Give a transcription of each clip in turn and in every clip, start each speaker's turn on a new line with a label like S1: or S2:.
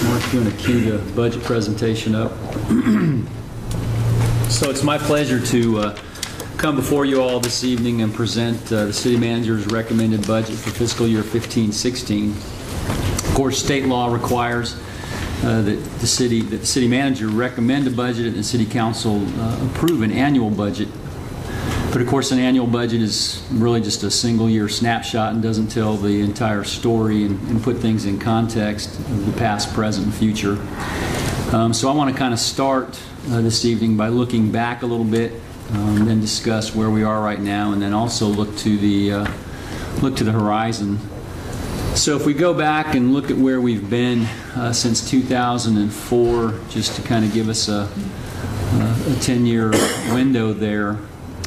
S1: Mark's going to cue the budget presentation up. So it's my pleasure to come before you all this evening and present the City Manager's recommended budget for fiscal year 15-16. Of course, state law requires that the City Manager recommend a budget and the City Council approve an annual budget. But of course, an annual budget is really just a single-year snapshot and doesn't tell the entire story and put things in context of the past, present, and future. So I want to kind of start this evening by looking back a little bit, then discuss where we are right now, and then also look to the horizon. So if we go back and look at where we've been since 2004, just to kind of give us a 10-year window there.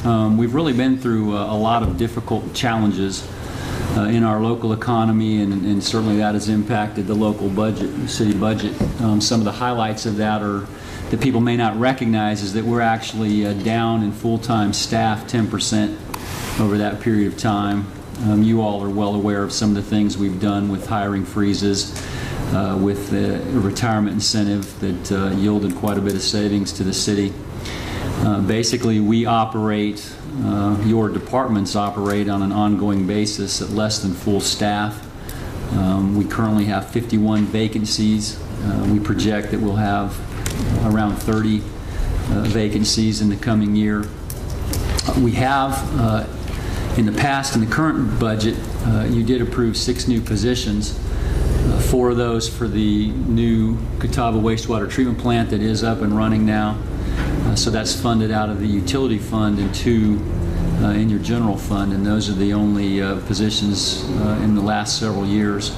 S1: We've really been through a lot of difficult challenges in our local economy, and certainly that has impacted the local budget, the city budget. Some of the highlights of that are that people may not recognize is that we're actually down in full-time staff 10% over that period of time. You all are well aware of some of the things we've done with hiring freezes, with the retirement incentive that yielded quite a bit of savings to the city. Basically, we operate, your departments operate on an ongoing basis at less than full staff. We currently have 51 vacancies. We project that we'll have around 30 vacancies in the coming year. We have, in the past, in the current budget, you did approve 6 new positions. 4 of those for the new Catawba wastewater treatment plant that is up and running now. So that's funded out of the utility fund, and 2 in your general fund, and those are the only positions in the last several years.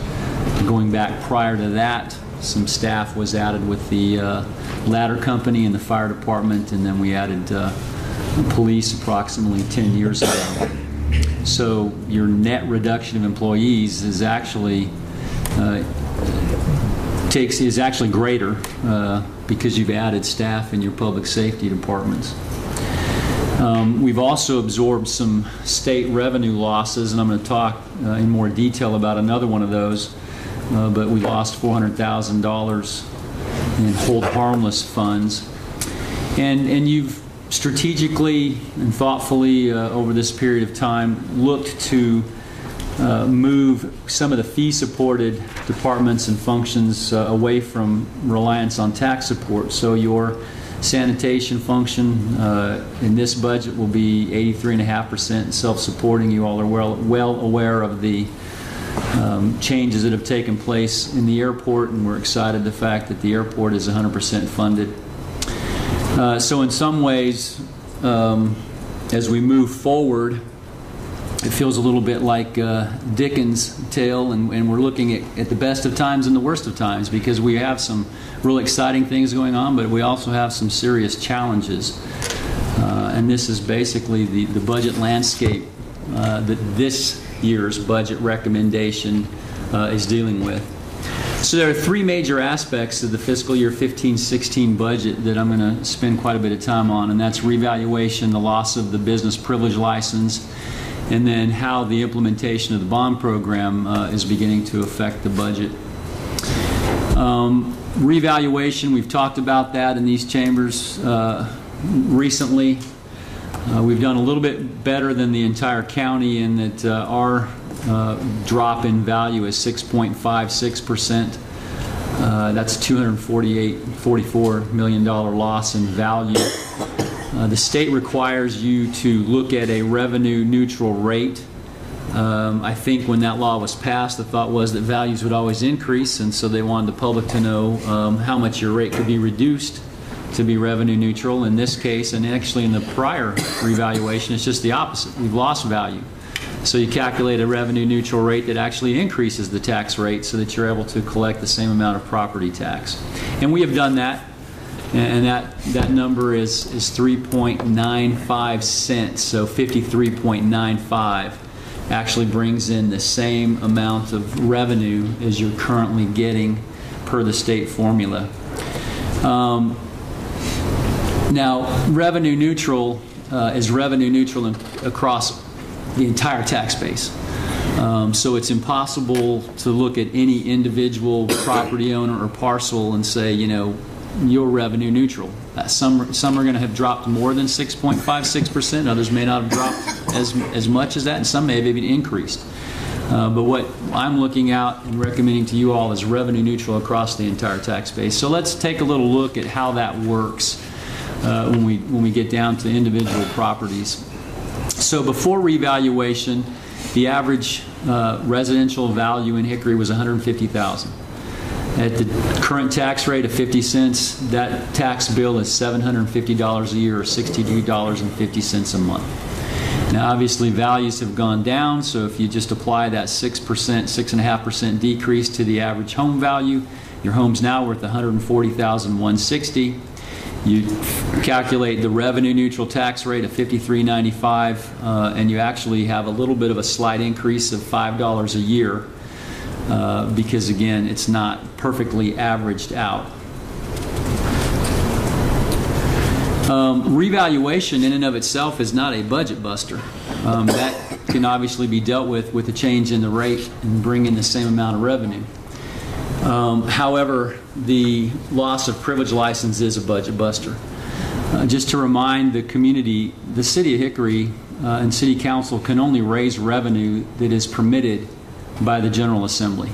S1: Going back prior to that, some staff was added with the ladder company and the fire department, and then we added police approximately 10 years ago. So your net reduction of employees is actually greater because you've added staff in your public safety departments. We've also absorbed some state revenue losses, and I'm going to talk in more detail about another one of those, but we lost $400,000 in hold harmless funds. And you've strategically and thoughtfully over this period of time looked to move some of the fee-supported departments and functions away from reliance on tax support. So your sanitation function in this budget will be 83.5% self-supporting. You all are well aware of the changes that have taken place in the airport, and we're excited the fact that the airport is 100% funded. So in some ways, as we move forward, it feels a little bit like Dickens' tale, and we're looking at the best of times and the worst of times, because we have some really exciting things going on, but we also have some serious challenges. And this is basically the budget landscape that this year's budget recommendation is dealing with. So there are 3 major aspects of the fiscal year 15-16 budget that I'm going to spend quite a bit of time on, and that's revaluation, the loss of the business privilege license, and then how the implementation of the bond program is beginning to affect the budget. Revaluation, we've talked about that in these chambers recently. We've done a little bit better than the entire county in that our drop in value is 6.56%. That's $244 million loss in value. The state requires you to look at a revenue neutral rate. I think when that law was passed, the thought was that values would always increase, and so they wanted the public to know how much your rate could be reduced to be revenue neutral. In this case, and actually in the prior revaluation, it's just the opposite. We've lost value. So you calculate a revenue neutral rate that actually increases the tax rate so that you're able to collect the same amount of property tax. And we have done that. And that number is 3.95 cents, so 53.95 actually brings in the same amount of revenue as you're currently getting per the state formula. Now, revenue neutral is revenue neutral across the entire tax base. So it's impossible to look at any individual property owner or parcel and say, you know, you're revenue neutral. Some are going to have dropped more than 6.56%. Others may not have dropped as much as that, and some may have even increased. But what I'm looking at and recommending to you all is revenue neutral across the entire tax base. So let's take a little look at how that works when we get down to individual properties. So before revaluation, the average residential value in Hickory was $150,000. At the current tax rate of 50 cents, that tax bill is $750 a year, or $62.50 a month. Now, obviously, values have gone down, so if you just apply that 6%, 6.5% decrease to the average home value, your home's now worth $140,160. You calculate the revenue neutral tax rate of $53.95, and you actually have a little bit of a slight increase of $5 a year. Because again, it's not perfectly averaged out. Revaluation in and of itself is not a budget buster. That can obviously be dealt with a change in the rate and bring in the same amount of revenue. However, the loss of privilege license is a budget buster. Just to remind the community, the City of Hickory and City Council can only raise revenue that is permitted by the General Assembly.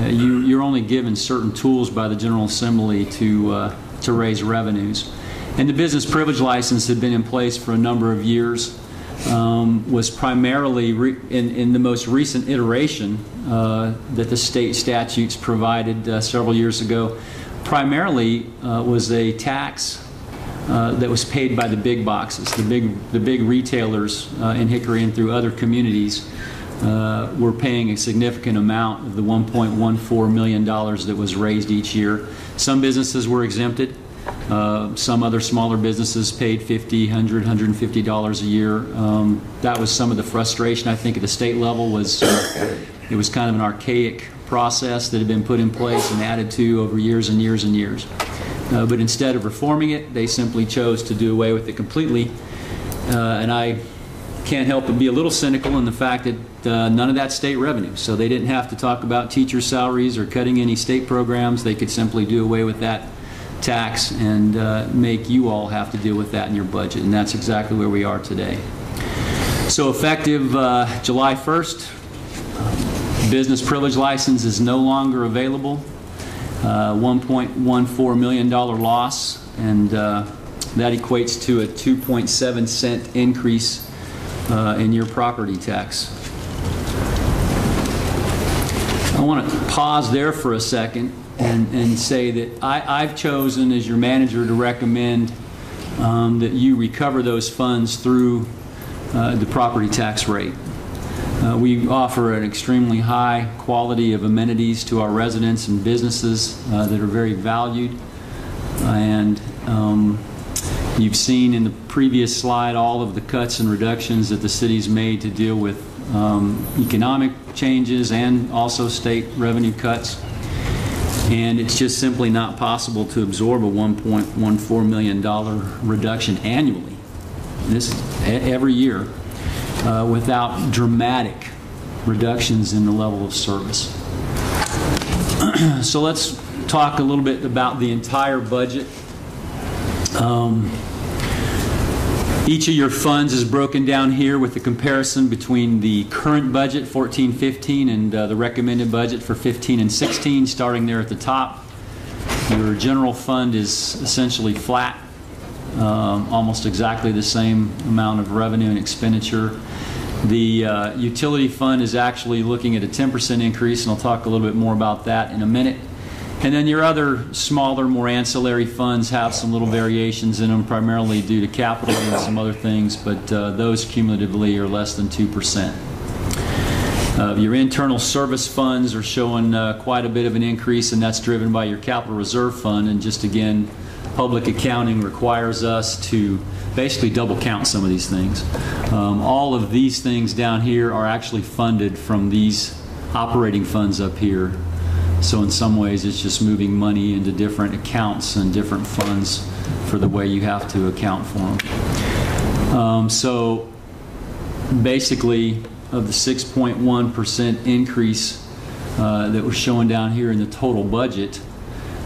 S1: You're only given certain tools by the General Assembly to raise revenues. And the business privilege license had been in place for a number of years, was primarily in the most recent iteration that the state statutes provided several years ago, primarily was a tax that was paid by the big boxes, the big retailers in Hickory and through other communities. We're paying a significant amount of the $1.14 million that was raised each year. Some businesses were exempted. Some other smaller businesses paid $50, $100, $150 a year. That was some of the frustration, I think, at the state level. It was kind of an archaic process that had been put in place and added to over years and years and years. But instead of reforming it, they simply chose to do away with it completely. And I can't help but be a little cynical in the fact that none of that state revenue. So they didn't have to talk about teacher salaries or cutting any state programs. They could simply do away with that tax and make you all have to deal with that in your budget. And that's exactly where we are today. So effective July 1st, business privilege license is no longer available. $1.14 million loss, and that equates to a 2.7 cent increase in your property tax. I want to pause there for a second and say that I've chosen as your manager to recommend that you recover those funds through the property tax rate. We offer an extremely high quality of amenities to our residents and businesses that are very valued, and you've seen in the previous slide all of the cuts and reductions that the city's made to deal with economic changes and also state revenue cuts. And it's just simply not possible to absorb a $1.14 million reduction annually, every year, without dramatic reductions in the level of service. So let's talk a little bit about the entire budget. Each of your funds is broken down here with the comparison between the current budget, 14-15, and the recommended budget for 15 and 16, starting there at the top. Your general fund is essentially flat, almost exactly the same amount of revenue and expenditure. The utility fund is actually looking at a 10% increase, and I'll talk a little bit more about that in a minute. And then your other smaller, more ancillary funds have some little variations in them, primarily due to capital and some other things, but those cumulatively are less than 2%. Your internal service funds are showing quite a bit of an increase, and that's driven by your capital reserve fund. And just again, public accounting requires us to basically double count some of these things. All of these things down here are actually funded from these operating funds up here. So in some ways it's just moving money into different accounts and different funds for the way you have to account for them. So basically of the 6.1% increase that we're showing down here in the total budget,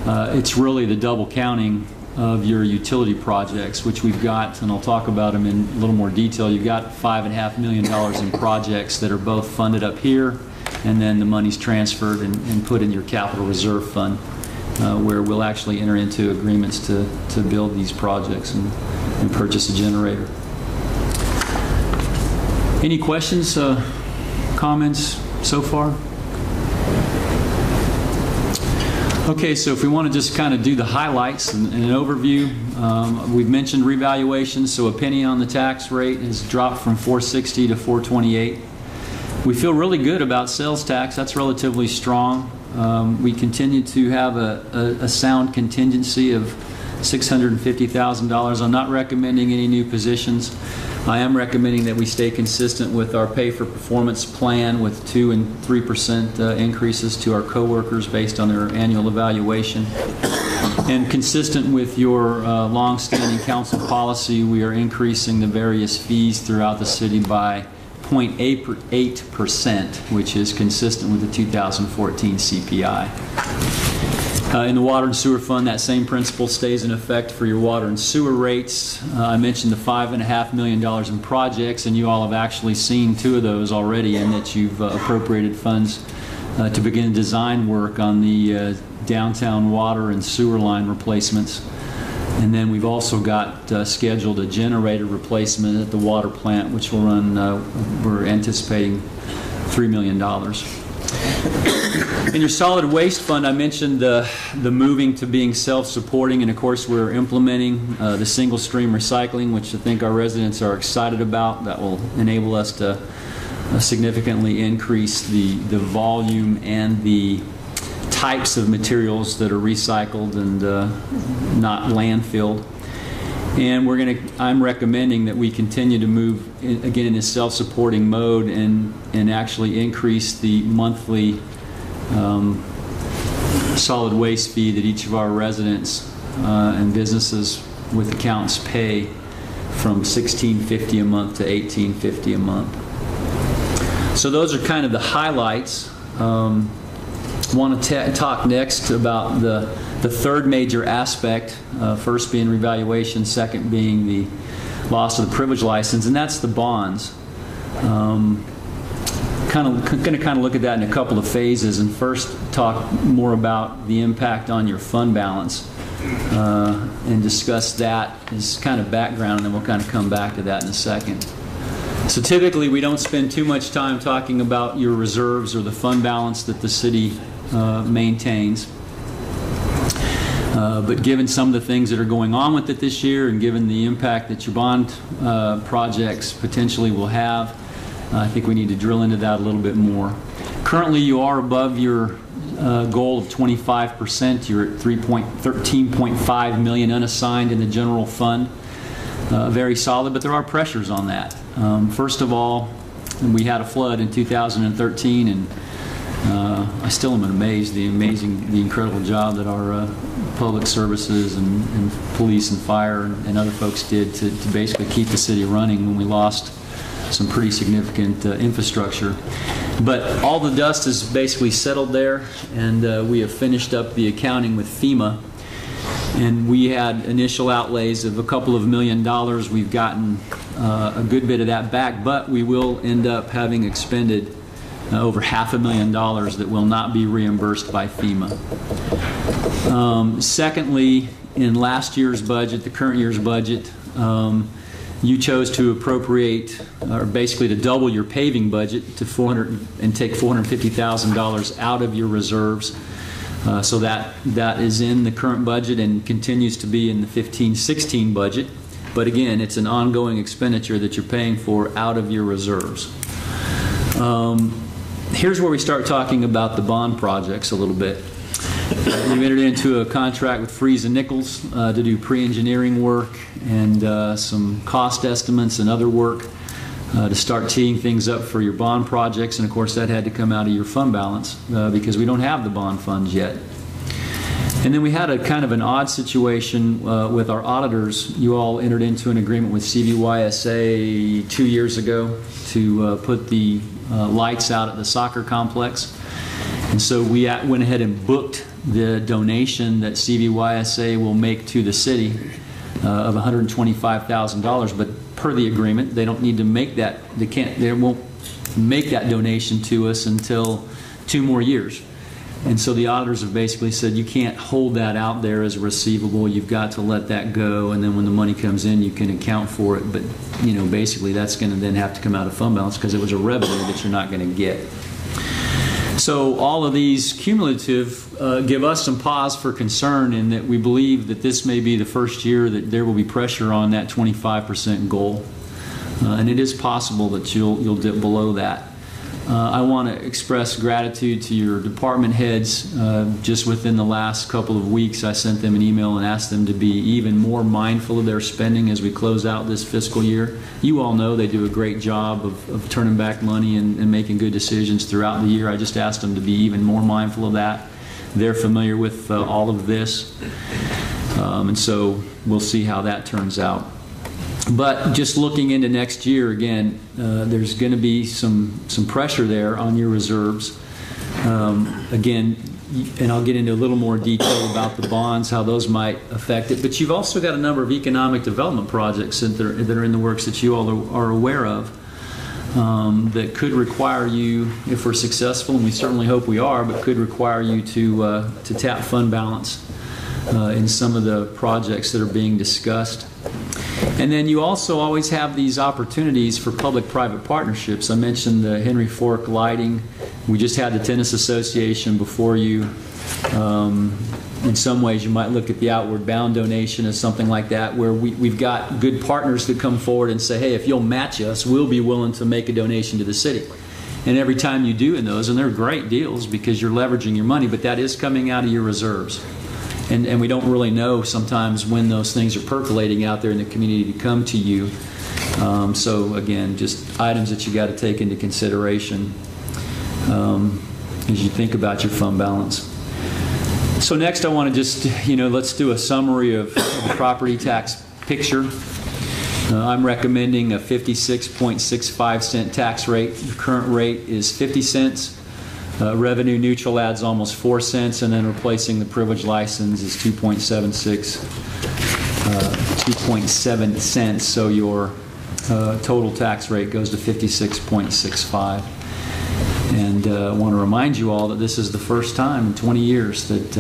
S1: it's really the double counting of your utility projects, which we've got, and I'll talk about them in a little more detail. You've got $5.5 million in projects that are both funded up here, and then the money's transferred and put in your capital reserve fund, where we'll actually enter into agreements to build these projects and purchase a generator. Any questions, comments so far? Okay, so if we want to just kind of do the highlights and an overview, we've mentioned revaluation, so a penny on the tax rate has dropped from 460 to 428. We feel really good about sales tax. That's relatively strong. We continue to have a sound contingency of $650,000. I'm not recommending any new positions. I am recommending that we stay consistent with our pay for performance plan with 2% and 3% increases to our coworkers based on their annual evaluation. And consistent with your long-standing council policy, we are increasing the various fees throughout the city by 0.8%, which is consistent with the 2014 CPI. In the water and sewer fund, that same principle stays in effect for your water and sewer rates. I mentioned the $5.5 million in projects, and you all have actually seen 2 of those already, in that you've appropriated funds to begin design work on the downtown water and sewer line replacements. And then we've also got scheduled a generator replacement at the water plant, which will run, we're anticipating $3 million. In your solid waste fund, I mentioned the moving to being self-supporting, and of course we're implementing the single stream recycling, which I think our residents are excited about. That will enable us to significantly increase the volume and the types of materials that are recycled and not landfilled. And I'm recommending that we continue to move again in this self-supporting mode and actually increase the monthly solid waste fee that each of our residents and businesses with accounts pay from $16.50 a month to $18.50 a month. So those are kind of the highlights. Want to talk next about the third major aspect, first being revaluation, second being the loss of the privilege license, and that's the bonds. Going to look at that in a couple of phases, and first talk more about the impact on your fund balance and discuss that as kind of background, and then we'll kind of come back to that in a second. So typically we don't spend too much time talking about your reserves or the fund balance that the city maintains. But given some of the things that are going on with it this year, and given the impact that your bond projects potentially will have, I think we need to drill into that a little bit more. Currently you are above your goal of 25%. You're at $13.5 million unassigned in the general fund. Very solid, but there are pressures on that. First of all, we had a flood in 2013, and I still am amazed the incredible job that our public services and police and fire and other folks did to basically keep the city running when we lost some pretty significant infrastructure. But all the dust is basically settled there, and we have finished up the accounting with FEMA. And we had initial outlays of a couple of $1 million. We've gotten a good bit of that back, but we will end up having expended over $500,000 that will not be reimbursed by FEMA. Secondly, in last year's budget, the current year's budget, you chose to appropriate, or basically to double your paving budget to take $450,000 out of your reserves. So that is in the current budget and continues to be in the 15-16 budget. But again, it's an ongoing expenditure that you're paying for out of your reserves. Here's where we start talking about the bond projects a little bit. We've entered into a contract with Freese & Nichols to do pre-engineering work and some cost estimates and other work to start teeing things up for your bond projects. And of course that had to come out of your fund balance because we don't have the bond funds yet. And then we had a kind of an odd situation with our auditors. You all entered into an agreement with CVYSA 2 years ago to put the lights out at the soccer complex. And so we went ahead and booked the donation that CVYSA will make to the city of $125,000. But per the agreement, they don't need to make that. They won't make that donation to us until 2 more years. And so the auditors have basically said you can't hold that out there as a receivable. You've got to let that go, and then when the money comes in, you can account for it. But basically that's going to then have to come out of fund balance because it was a revenue that you're not going to get. So all of these cumulative give us some pause for concern in that we believe that this may be the first year that there will be pressure on that 25% goal. And it is possible that you'll dip below that. I want to express gratitude to your department heads. Just within the last couple of weeks, I sent them an email and asked them to be even more mindful of their spending as we close out this fiscal year. You all know they do a great job of turning back money and making good decisions throughout the year. I just asked them to be even more mindful of that. They're familiar with all of this. And so we'll see how that turns out. But just looking into next year, again, there's going to be some pressure there on your reserves. Again, and I'll get into a little more detail about the bonds, how those might affect it. But you've also got a number of economic development projects that are in the works that you all are aware of that could require you, if we're successful, and we certainly hope we are, but could require you to tap fund balance in some of the projects that are being discussed. And then you also always have these opportunities for public-private partnerships. I mentioned the Henry Fork lighting. We just had the Tennis Association before you. In some ways, you might look at the Outward Bound donation as something like that, where we've got good partners that come forward and say, hey, if you'll match us, we'll be willing to make a donation to the city. And every time you do in those, and they're great deals because you're leveraging your money, but that is coming out of your reserves. And we don't really know sometimes when those things are percolating out there in the community to come to you. So again, just items that you got to take into consideration as you think about your fund balance. So next I want to just, let's do a summary of the property tax picture. I'm recommending a 56.65 cent tax rate. The current rate is 50 cents. Revenue neutral adds almost 4 cents, and then replacing the privilege license is 2.7 cents. So your total tax rate goes to 56.65. And I want to remind you all that this is the first time in 20 years that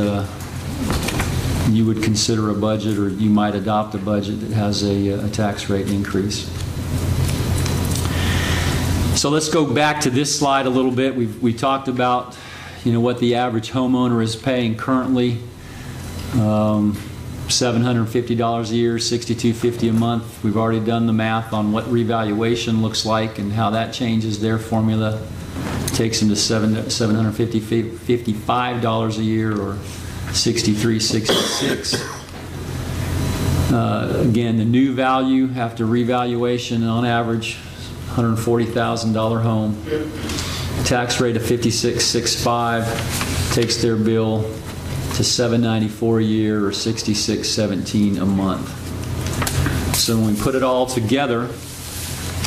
S1: you would consider a budget, or you might adopt a budget that has a tax rate increase. So let's go back to this slide a little bit. We talked about what the average homeowner is paying currently, $750 a year, $62.50 a month. We've already done the math on what revaluation looks like and how that changes their formula. Takes them to $755 a year, or $63.66. Again, the new value after revaluation on average, $140,000 home. Tax rate of 56.65 takes their bill to $794 a year, or $66.17 a month. So when we put it all together,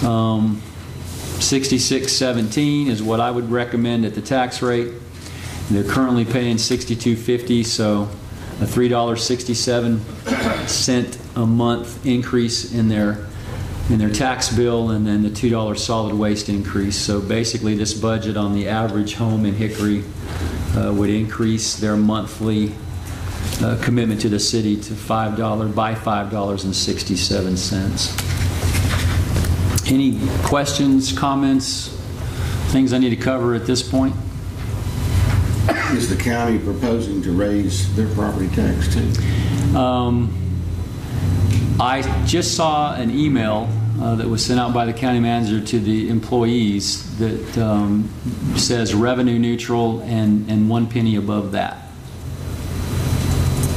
S1: $66.17 is what I would recommend at the tax rate. They're currently paying $62.50, so a $3.67 a month increase in their tax bill, and then the $2 solid waste increase. So basically this budget on the average home in Hickory would increase their monthly commitment to the city to $5.67. Any questions, comments, things I need to cover at this point?
S2: Is the county proposing to raise their property tax too?
S1: I just saw an email that was sent out by the county manager to the employees that says revenue neutral and 1 penny above that.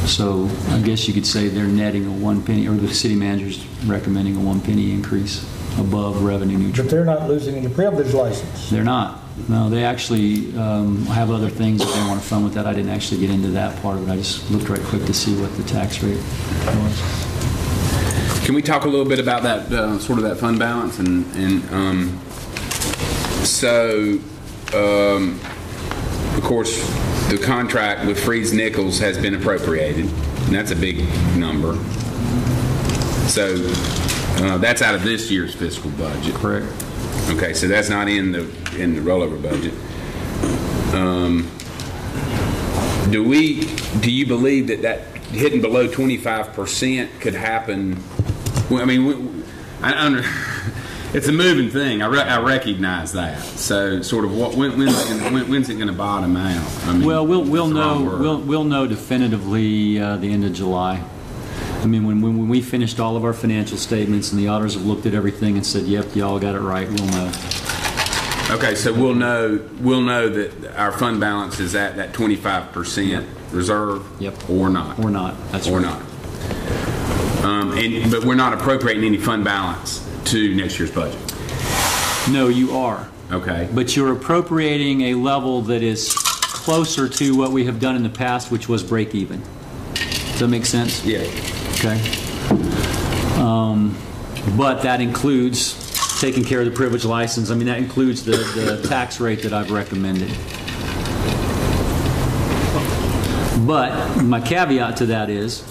S1: So I guess you could say they're netting a 1 penny, or the city manager's recommending a 1 penny increase above revenue neutral.
S3: But they're not losing any privilege license.
S1: They're not. No, they actually have other things that they want to fund with that. I didn't actually get into that part of it. I just looked right quick to see what the tax rate was.
S4: Can we talk a little bit about that sort of that fund balance and So, of course, the contract with Freeze Nichols has been appropriated, and that's a big number. So that's out of this year's fiscal budget.
S1: Correct.
S4: Okay, so that's not in the rollover budget. Do you believe that hitting below 25% could happen? Well, I mean, it's a moving thing. I recognize that. So, sort of, when's it going to bottom out? I mean,
S1: Well, we'll
S4: that's the wrong
S1: know
S4: word.
S1: we'll know definitively the end of July. I mean, when we finished all of our financial statements and the auditors have looked at everything and said, "Yep, y'all got it right," we'll know.
S4: Okay, so we'll know that our fund balance is at that 25% reserve.
S1: Yep.
S4: Or not.
S1: Or not. That's
S4: Or
S1: right.
S4: not. But we're not appropriating any fund balance to next year's budget.
S1: No, you are.
S4: Okay.
S1: But you're appropriating a level that is closer to what we have done in the past, which was break even. Does that make sense?
S4: Yeah.
S1: Okay. But that includes taking care of the privilege license. I mean, that includes the tax rate that I've recommended. But my caveat to that is,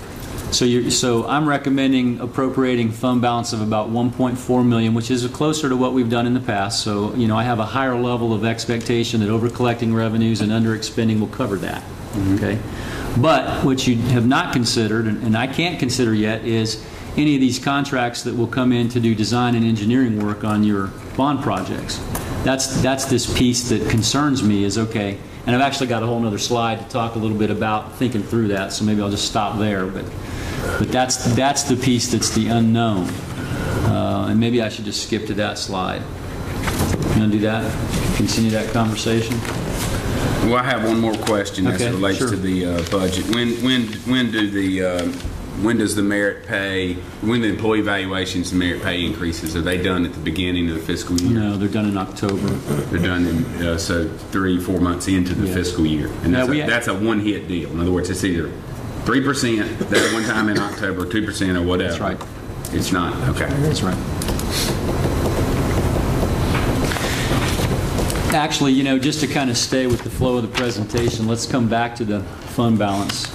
S1: so I'm recommending appropriating fund balance of about 1.4 million, which is closer to what we've done in the past. So, I have a higher level of expectation that over collecting revenues and under expending will cover that. Okay. But what you have not considered, and I can't consider yet, is any of these contracts that will come in to do design and engineering work on your bond projects. That's this piece that concerns me is, okay, and I've actually got a whole other slide to talk a little bit about thinking through that, so maybe I'll just stop there. But that's the piece that's the unknown. And maybe I should just skip to that slide. You want to do that? Continue that conversation?
S4: Well, I have one more question as
S1: Okay,
S4: it relates
S1: sure.
S4: to the budget. When does the merit pay? When the employee evaluations and merit pay increases, are they done at the beginning of the fiscal year?
S1: No, they're done in October.
S4: They're done in so 3-4 months into the
S1: Yes.
S4: fiscal year, and
S1: Now,
S4: that's a one-hit deal. In other words, it's either 3% that one time in October, 2% or whatever.
S1: That's right.
S4: It's not okay.
S1: That's right. Actually, just to kind of stay with the flow of the presentation, let's come back to the fund balance.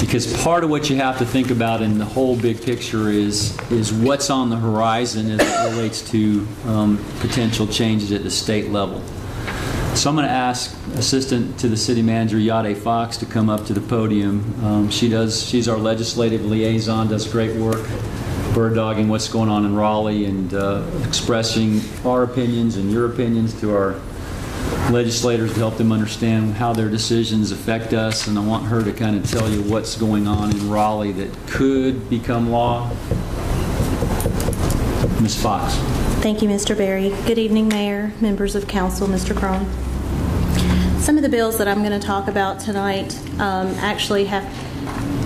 S1: Because part of what you have to think about in the whole big picture is what's on the horizon as it relates to potential changes at the state level. So I'm going to ask Assistant to the City Manager Yade Fox to come up to the podium. She's our legislative liaison, does great work bird dogging what's going on in Raleigh and expressing our opinions and your opinions to our legislators to help them understand how their decisions affect us. And I want her to kind of tell you what's going on in Raleigh that could become law. Ms. Fox.
S5: Thank you, Mr. Berry. Good evening, Mayor, members of Council, Mr. Cron. Some of the bills that I'm going to talk about tonight actually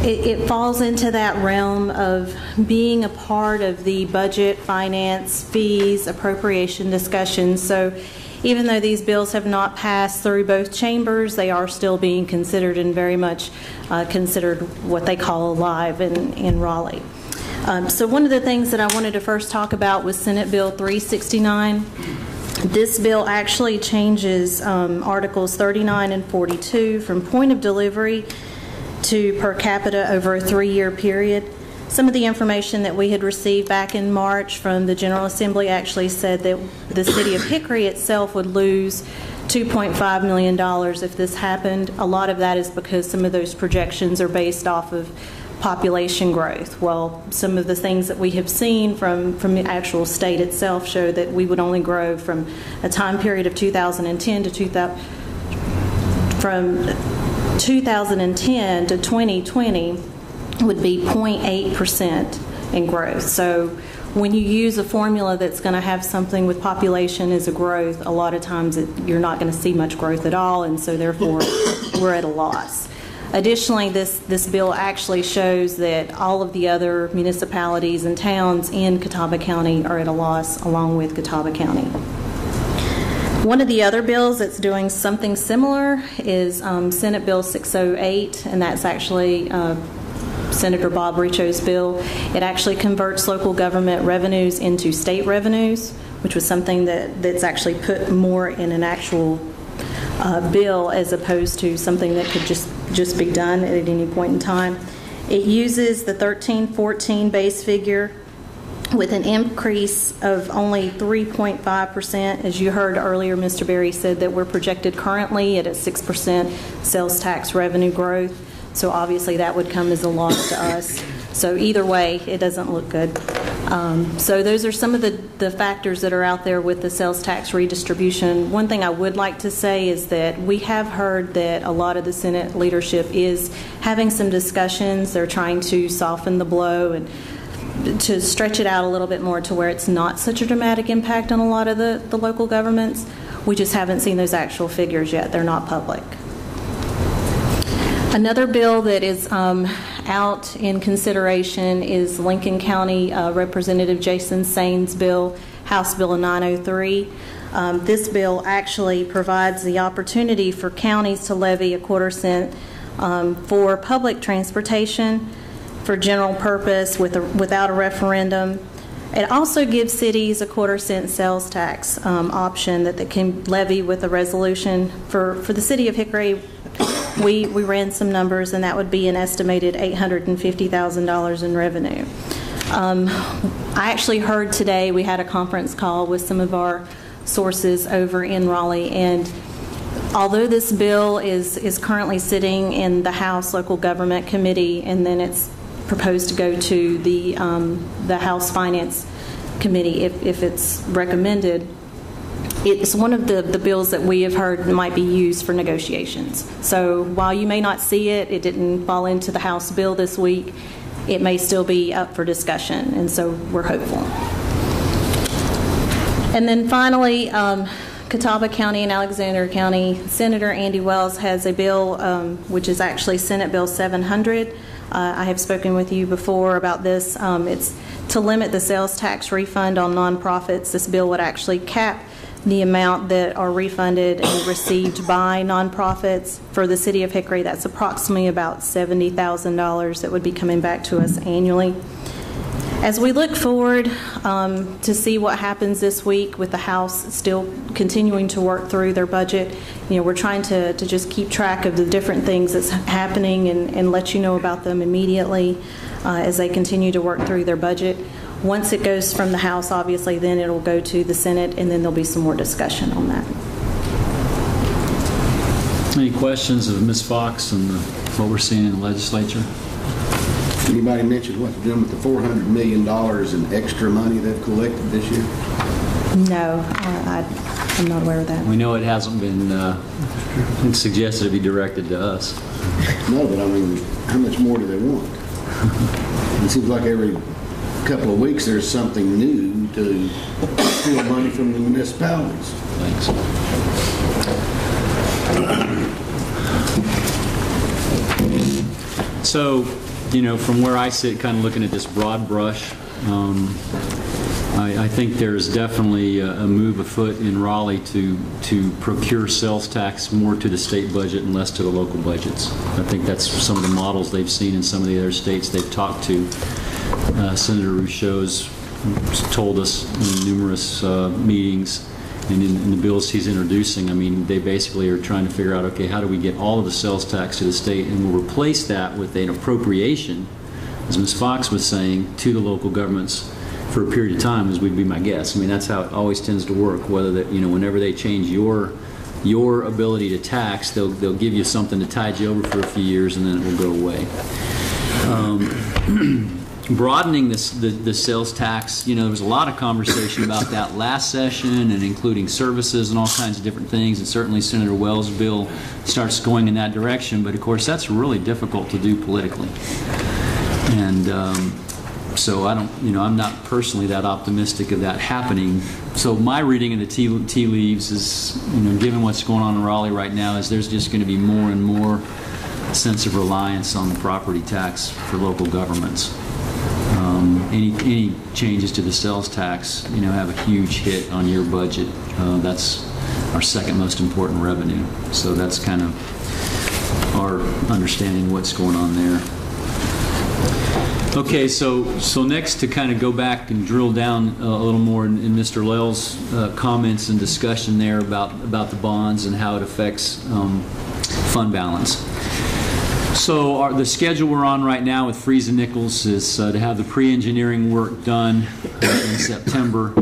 S5: it falls into that realm of being a part of the budget, finance, fees, appropriation discussions. So even though these bills have not passed through both chambers, they are still being considered and very much considered what they call alive in Raleigh. So one of the things that I wanted to first talk about was Senate Bill 369. This bill actually changes Articles 39 and 42 from point of delivery to per capita over a 3-year period. Some of the information that we had received back in March from the General Assembly actually said that the city of Hickory itself would lose $2.5 million if this happened. A lot of that is because some of those projections are based off of population growth. Well, some of the things that we have seen from the actual state itself show that we would only grow from a time period of 2010 to 2020 would be 0.8% in growth. So when you use a formula that's going to have something with population as a growth, a lot of times you're not going to see much growth at all, and so therefore we're at a loss. Additionally, this bill actually shows that all of the other municipalities and towns in Catawba County are at a loss along with Catawba County. One of the other bills that's doing something similar is Senate Bill 608, and that's actually Senator Bob Richo's bill. It actually converts local government revenues into state revenues. which was something that's actually put more in an actual bill as opposed to something that could just be done at any point in time. It uses the 1314 base figure with an increase of only 3.5%. As you heard earlier, Mr. Berry said that we're projected currently at a 6% sales tax revenue growth. So obviously that would come as a loss to us. So either way, it doesn't look good. So those are some of the factors that are out there with the sales tax redistribution. One thing I would like to say is that we have heard that a lot of the Senate leadership is having some discussions. They're trying to soften the blow and to stretch it out a little bit more to where it's not such a dramatic impact on a lot of the local governments. We just haven't seen those actual figures yet. They're not public. Another bill that is out in consideration is Lincoln County Representative Jason Sain's bill, House Bill 903. This bill actually provides the opportunity for counties to levy a 1/4 cent for public transportation for general purpose without a referendum. It also gives cities a 1/4 cent sales tax option that they can levy with a resolution. For the city of Hickory, we ran some numbers, and that would be an estimated $850,000 in revenue. I actually heard today, we had a conference call with some of our sources over in Raleigh, and although this bill is currently sitting in the House Local Government Committee, and then it's proposed to go to the House Finance Committee if it's recommended, it's one of the bills that we have heard might be used for negotiations. So while you may not see it, it didn't fall into the House bill this week, it may still be up for discussion, and so we're hopeful. And then finally, Catawba County and Alexander County, Senator Andy Wells has a bill, which is actually Senate Bill 700. I have spoken with you before about this. It's to limit the sales tax refund on nonprofits. This bill would actually cap the amount that are refunded and received by nonprofits. For the city of Hickory, that's approximately about $70,000 that would be coming back to us annually. As we look forward to see what happens this week with the House still continuing to work through their budget, we're trying to just keep track of the different things that's happening and let you know about them immediately as they continue to work through their budget. Once it goes from the House, obviously, then it'll go to the Senate, and then there'll be some more discussion on that.
S1: Any questions of Ms. Fox and what we're seeing in the legislature?
S2: Anybody mention what they're doing with the $400 million in extra money they've collected this year?
S5: No, I'm not aware of that.
S1: We know it hasn't been suggested to be directed to us.
S2: No, but I mean, how much more do they want? It seems like every couple of weeks there's something new to steal money from the municipalities.
S1: Thanks. So, from where I sit, kind of looking at this broad brush, I think there's definitely a move afoot in Raleigh to procure sales tax more to the state budget and less to the local budgets. I think that's some of the models they've seen in some of the other states they've talked to. Senator Rouchot's told us in numerous meetings and in the bills he's introducing, I mean, they basically are trying to figure out, okay, how do we get all of the sales tax to the state, and we'll replace that with an appropriation, as Ms. Fox was saying, to the local governments for a period of time, as would be my guess. I mean, that's how it always tends to work, whether that, whenever they change your ability to tax, they'll give you something to tide you over for a few years, and then it will go away. Broadening the sales tax, there was a lot of conversation about that last session, and including services and all kinds of different things, and certainly Senator Wells' bill starts going in that direction, but of course that's really difficult to do politically. And so I don't, I'm not personally that optimistic of that happening. So my reading of the tea leaves is, given what's going on in Raleigh right now, is there's just going to be more and more sense of reliance on the property tax for local governments. Any changes to the sales tax, have a huge hit on your budget. That's our second most important revenue. So that's kind of our understanding of what's going on there. Okay, so next, to kind of go back and drill down a little more in Mr. Lell's comments and discussion there about the bonds and how it affects fund balance. So the schedule we're on right now with Freese and Nichols is to have the pre-engineering work done in September.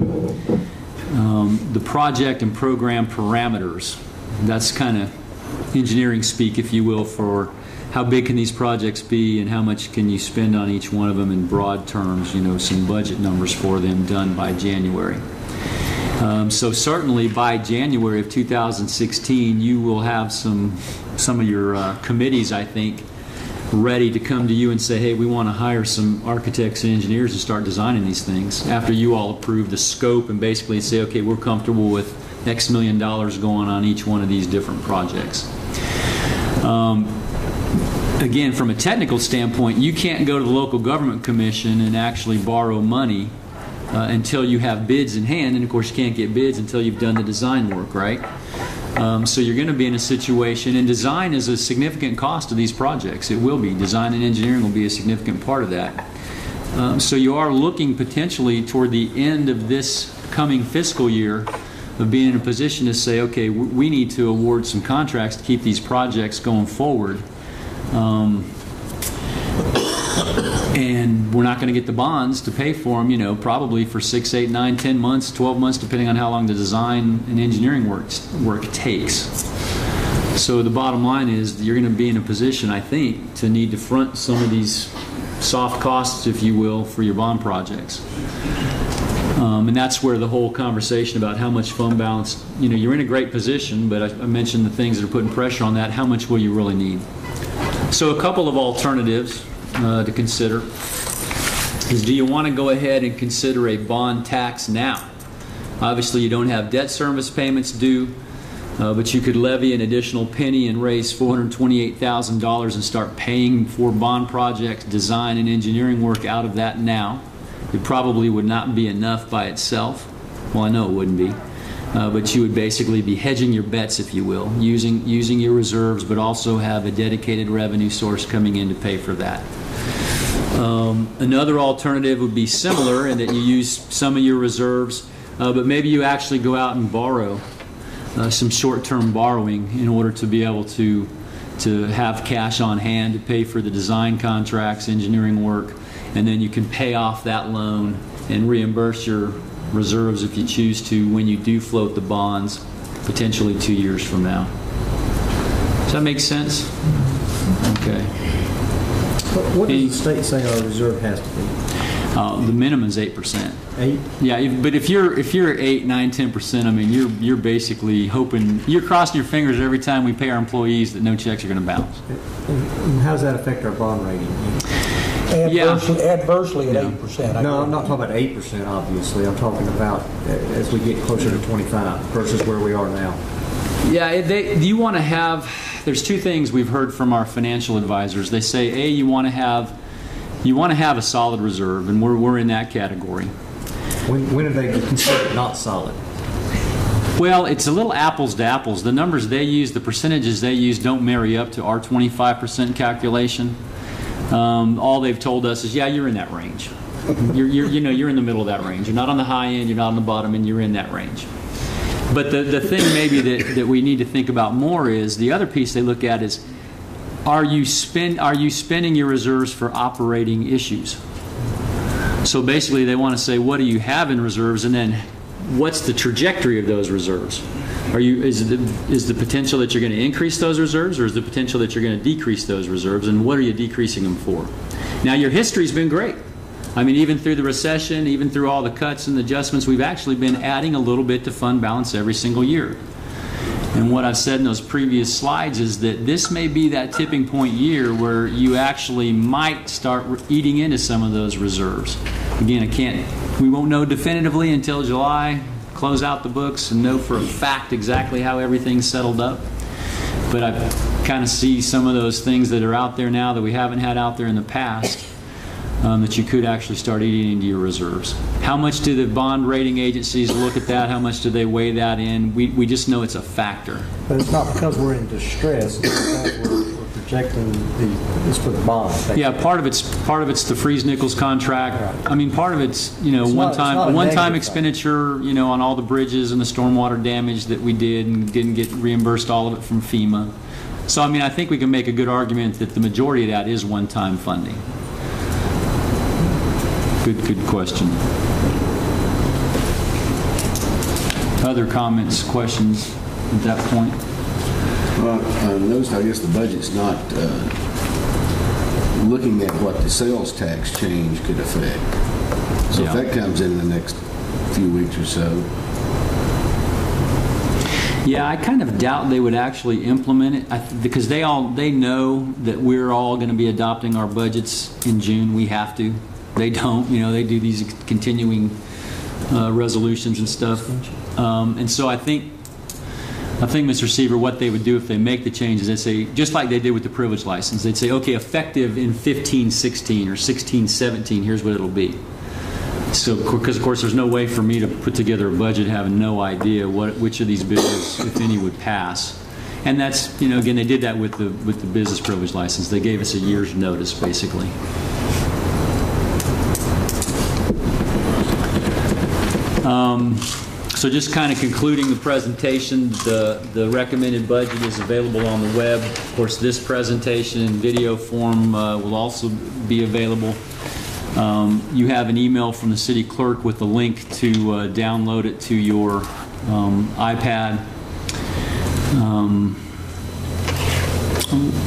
S1: The project and program parameters, that's kind of engineering speak, if you will, for how big can these projects be and how much can you spend on each one of them in broad terms, you know, some budget numbers for them done by January. So certainly by January of 2016, you will have some of your committees, I think, ready to come to you and say, hey, we want to hire some architects and engineers to start designing these things after you all approve the scope and basically say, okay, we're comfortable with X million dollars going on each one of these different projects. Again, from a technical standpoint, you can't go to the local government commission and actually borrow money until you have bids in hand, and of course you can't get bids until you've done the design work, right? So you're going to be in a situation, and design is a significant cost of these projects. It will be. Design and engineering will be a significant part of that. So you are looking potentially toward the end of this coming fiscal year of being in a position to say, okay, we need to award some contracts to keep these projects going forward. And we're not going to get the bonds to pay for them, you know, probably for 6, 8, 9, 10 months, 12 months, depending on how long the design and engineering work takes. So the bottom line is you're going to be in a position, I think, to need to front some of these soft costs, if you will, for your bond projects. And that's where the whole conversation about how much fund balance, you know, you're in a great position, but I mentioned the things that are putting pressure on that. How much will you really need? So a couple of alternatives to consider is, do you want to go ahead and consider a bond tax now? Obviously you don't have debt service payments due, but you could levy an additional penny and raise $428,000 and start paying for bond projects, design and engineering work out of that now. It probably would not be enough by itself. Well, I know it wouldn't be. But you would basically be hedging your bets, if you will, using your reserves, but also have a dedicated revenue source coming in to pay for that. Another alternative would be similar in that you use some of your reserves, but maybe you actually go out and borrow some short-term borrowing in order to be able to have cash on hand to pay for the design contracts, engineering work, and then you can pay off that loan and reimburse your reserves if you choose to when you do float the bonds, potentially 2 years from now. Does that make sense? Okay.
S3: What does the state say our reserve has to be?
S1: The minimum is 8%.
S3: 8?
S1: Yeah, but if you're at 8, 9, 10%, I mean, you're basically hoping, you're crossing your fingers every time we pay our employees that no checks are going to bounce.
S3: And how does that affect our bond rating?
S6: Adversely at
S1: Yeah.
S6: 8%.
S3: No, I'm not talking about 8%, obviously. I'm talking about as we get closer to 25 versus where we are now.
S1: Yeah, you want to have, there's two things we've heard from our financial advisors. They say, A, you want to have a solid reserve, and we're in that category.
S3: When are they considered not solid?
S1: Well, it's a little apples to apples. The numbers they use, the percentages they use don't marry up to our 25% calculation. All they've told us is, yeah, you're in that range. You're in the middle of that range. You're not on the high end, you're not on the bottom end, you're in that range. But the thing maybe that we need to think about more is, the other piece they look at is, are you spending your reserves for operating issues? So basically they want to say, what do you have in reserves, and then what's the trajectory of those reserves? Is the potential that you're going to increase those reserves, or is the potential that you're going to decrease those reserves, and what are you decreasing them for? Now, your history's been great. I mean, even through the recession, even through all the cuts and adjustments, we've actually been adding a little bit to fund balance every single year. And what I've said in those previous slides is that this may be that tipping point year where you actually might start eating into some of those reserves. Again, we won't know definitively until July, close out the books and know for a fact exactly how everything's settled up. But I kind of see some of those things that are out there now that we haven't had out there in the past, that you could actually start eating into your reserves. How much do the bond rating agencies look at that? How much do they weigh that in? We just know it's a factor.
S3: But it's not because we're in distress, it's because we're projecting is for the bond. basically.
S1: Yeah, part of it's the Freeze Nichols contract.
S3: Right.
S1: I mean, part of it's, you know,
S3: It's not a
S1: one-time
S3: negative
S1: expenditure, you know, on all the bridges and the stormwater damage that we did and didn't get reimbursed all of it from FEMA. So, I mean, I think we can make a good argument that the majority of that is one-time funding. Good question. Other comments, questions at that point?
S2: Well, I noticed, I guess the budget's not looking at what the sales tax change could affect. So
S1: Yeah.
S2: if that comes in the next few weeks or so,
S1: Yeah, I kind of doubt they would actually implement it because they know that we're all going to be adopting our budgets in June. We have to. They don't. You know, they do these continuing resolutions and stuff. And so I think, Mr. Seaver, what they would do if they make the changes, they'd say, just like they did with the privilege license, they'd say, okay, effective in 15-16 or 16-17, here's what it'll be. So, because of course, there's no way for me to put together a budget having no idea which of these bills, if any, would pass. And that's, you know, again, they did that with the business privilege license. They gave us a year's notice, basically. So just kind of concluding the presentation, the recommended budget is available on the web. Of course, this presentation in video form will also be available. You have an email from the city clerk with a link to download it to your iPad,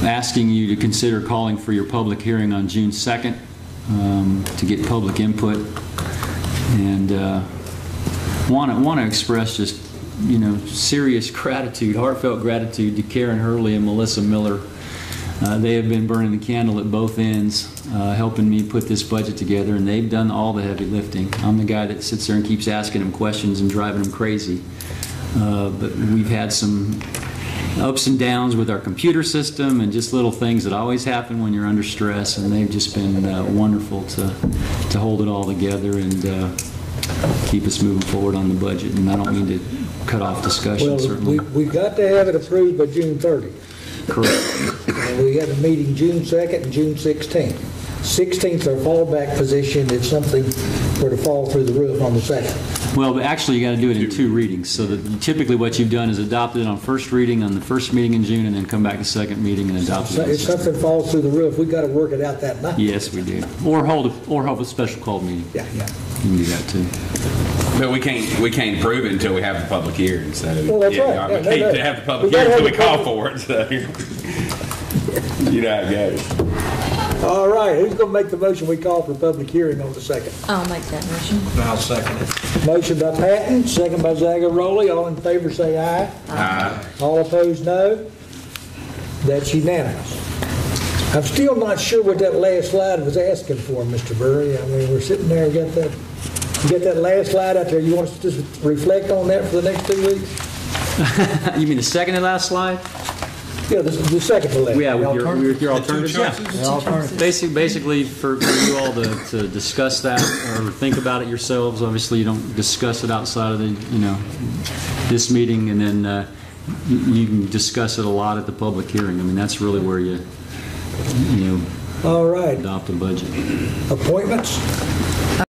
S1: asking you to consider calling for your public hearing on June 2nd to get public input. And want to express just, you know, serious gratitude, heartfelt gratitude to Karen Hurley and Melissa Miller. They have been burning the candle at both ends, helping me put this budget together, and they've done all the heavy lifting. I'm the guy that sits there and keeps asking them questions and driving them crazy. But we've had some ups and downs with our computer system and just little things that always happen when you're under stress, and they've just been wonderful to hold it all together and keep us moving forward on the budget. And I don't mean to cut off discussion,
S6: Well,
S1: certainly.
S6: we've got to have it approved by June 30th.
S1: Correct.
S6: And we have a meeting June 2nd and June 16th. 16th our fallback position if something were to fall through the roof on the 2nd.
S1: Well, but actually, you got to do it in 2 readings. So that typically what you've done is adopted it on first reading on the first meeting in June, and then come back to second meeting and adopt it.
S6: So
S1: on the
S6: if
S1: second.
S6: something falls through the roof, we've got to work it out that night.
S1: Yes, we do. Or hold a special called meeting.
S6: Yeah.
S1: You can do that too.
S4: But we can't approve it until we have the public hearing. So
S6: Well, that's right.
S4: yeah, we
S6: Yeah,
S4: can't
S6: no.
S4: have the public
S6: We gotta
S4: hearing until we
S6: have
S4: call
S6: the
S4: for it. So you know how it goes.
S6: All right, who's going to make the motion we call for public hearing on the 2nd?
S7: I'll make that motion.
S3: I'll second it.
S6: Motion by Patton, second by Zagaroli. All in favor say aye.
S4: Aye.
S6: All opposed, no. That's unanimous. I'm still not sure what that last slide was asking for, Mr. Burry. I mean, we're sitting there, you got that last slide out there. You want us to just reflect on that for the next 2 weeks?
S1: You mean the second to last slide?
S6: Yeah, the second to last.
S1: Yeah, with your alternatives. Yeah. Basically, for you all to discuss that or think about it yourselves. Obviously, you don't discuss it outside of this meeting, and then you can discuss it a lot at the public hearing. I mean, that's really where you
S6: All right.
S1: adopt a budget.
S6: Appointments?